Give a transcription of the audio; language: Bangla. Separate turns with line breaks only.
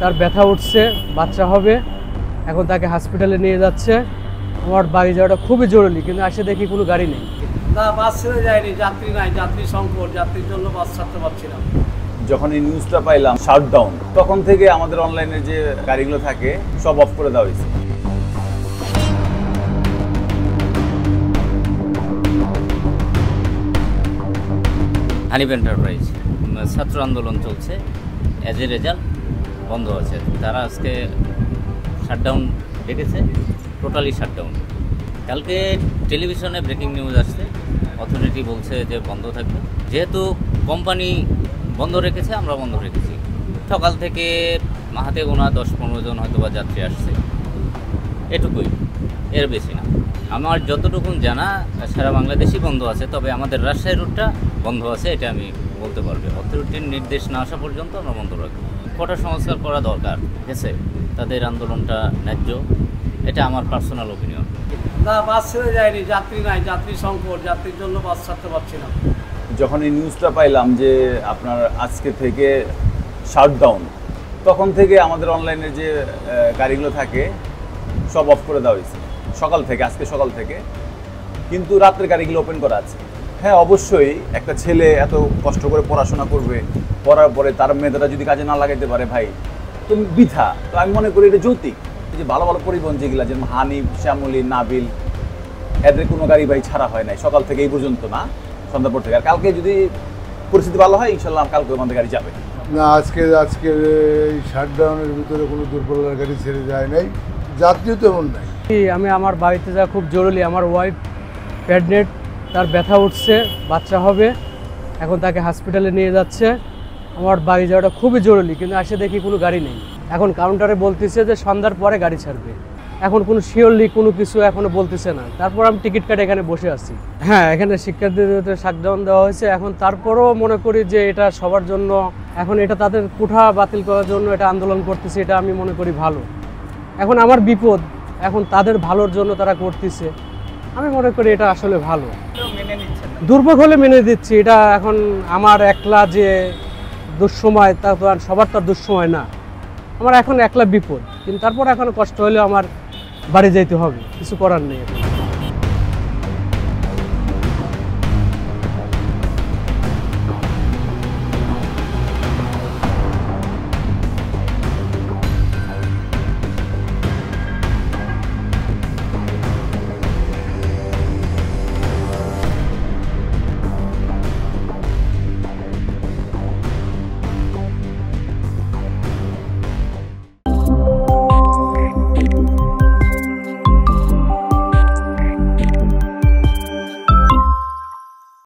তার ব্যথা উঠছে, বাচ্চা হবে, এখন তাকে হসপিটালে নিয়ে যাচ্ছে। আমার বাড়ি যাওয়াটা খুবই জরুরি, কিন্তু এসে দেখি কোনো গাড়ি নেই।
না, বাস ছেড়ে যায়নি, যাত্রী নাই, যাত্রী সংকট, যাত্রীর জন্য বাস ছাড়তে পারছি না।
যখন এই নিউজটা পাইলাম শাটডাউন, তখন থেকে আমাদের অনলাইনে যে গাড়িগুলো থাকে সব অফ করে দেওয়া হয়েছে।
হানিফ এন্টারপ্রাইজ ছাত্র আন্দোলন চলছে, অ্যাজ এ রেজাল্ট বন্ধ আছে। তারা আজকে শাটডাউন ডেকেছে, টোটালি শাটডাউন। কালকে টেলিভিশনে ব্রেকিং নিউজ আসছে, অথরিটি বলছে যে বন্ধ থাকবে। যেহেতু কোম্পানি বন্ধ রেখেছে, আমরা বন্ধ রেখেছি। সকাল থেকে হাতে গোনা 10-15 জন হয়তো বা যাত্রী আসছে, এটুকুই, এর বেশি না। আমার যতটুকু জানা সারা বাংলাদেশই বন্ধ আছে, তবে আমাদের রাজশাহী রুটটা বন্ধ আছে, এটা আমি বলতে পারবো। অথরিটির নির্দেশ না আসা পর্যন্ত আমরা বন্ধ রাখবো। কোটা সংস্কার করা দরকার, ঠিক আছে? তাদের আন্দোলনটা ন্যায্য, এটা আমার পার্সোনাল ওপিনিয়ন।
না, বাস ছেড়ে যায়নি, যাত্রী নাই, যাত্রী সংকট, যাত্রীর জন্য বাস ছাড়তে পারছি না।
যখন এই নিউজটা পাইলাম যে আপনার আজকে থেকে শাটডাউন, তখন থেকে আমাদের অনলাইনে যে গাড়িগুলো থাকে সব অফ করে দেওয়া হয়েছে সকাল থেকে, আজকে সকাল থেকে। কিন্তু রাত্রের গাড়িগুলো ওপেন করা আছে। হ্যাঁ, অবশ্যই একটা ছেলে এত কষ্ট করে পড়াশোনা করবে, পড়ার পরে তার মেধাটা যদি কাজে না লাগাইতে পারে, ভাই তুমি বৃথা। তো আমি মনে করি এটা যৌক্তিক। এই যে ভালো ভালো পরিবহন যেগুলো, যেমন হানিফ, শ্যামলী, নাবিল, এদের কোনো গাড়ি ভাই ছাড়া হয় নাই সকাল থেকে এই পর্যন্ত, না সন্ধ্যার পর থেকে। আর কালকে যদি পরিস্থিতি ভালো হয়, ইনশাল্লাহ কালকে আমাদের গাড়ি যাবে।
না, আজকের এই শাটডাউনের ভিতরে কোনো দূরপাল্লার গাড়ি ছেড়ে যায় নাই, যাত্রীও তেমন নাই।
আমি আমার বাড়িতে যাওয়া খুব জরুরি। আমার ওয়াইফ প্রেগনেন্ট, তার ব্যথা উঠছে, বাচ্চা হবে, এখন তাকে হসপিটালে নিয়ে যাচ্ছে। আমার বাড়ি যাওয়াটা খুবই জরুরি, কিন্তু এসে দেখি কোনো গাড়ি নেই। এখন কাউন্টারে বলতেছে যে সন্ধ্যার পরে গাড়ি ছাড়বে। এখন কোনো শিওরলি কোনো কিছু এখনও বলতেছে না। তারপর আমি টিকিট কাটে এখানে বসে আছি। হ্যাঁ, এখানে শিক্ষার্থীদের শাটডাউন দেওয়া হয়েছে। এখন তারপরও মনে করি যে এটা সবার জন্য, এখন এটা তাদের কোঠা বাতিল করার জন্য এটা আন্দোলন করতেছে, এটা আমি মনে করি ভালো। এখন আমার বিপদ, এখন তাদের ভালোর জন্য তারা করতেছে, আমি মনে করি এটা আসলে ভালো। দুর্ভোগ হলে মেনে দিচ্ছি। এটা এখন আমার একলা যে দুঃসময়, তা তো আর সবার তো আর দুঃসময় না। আমার এখন একলা বিপদ, কিন্তু তারপর এখন কষ্ট হলেও আমার বাড়ি যেতে হবে, কিছু করার নেই।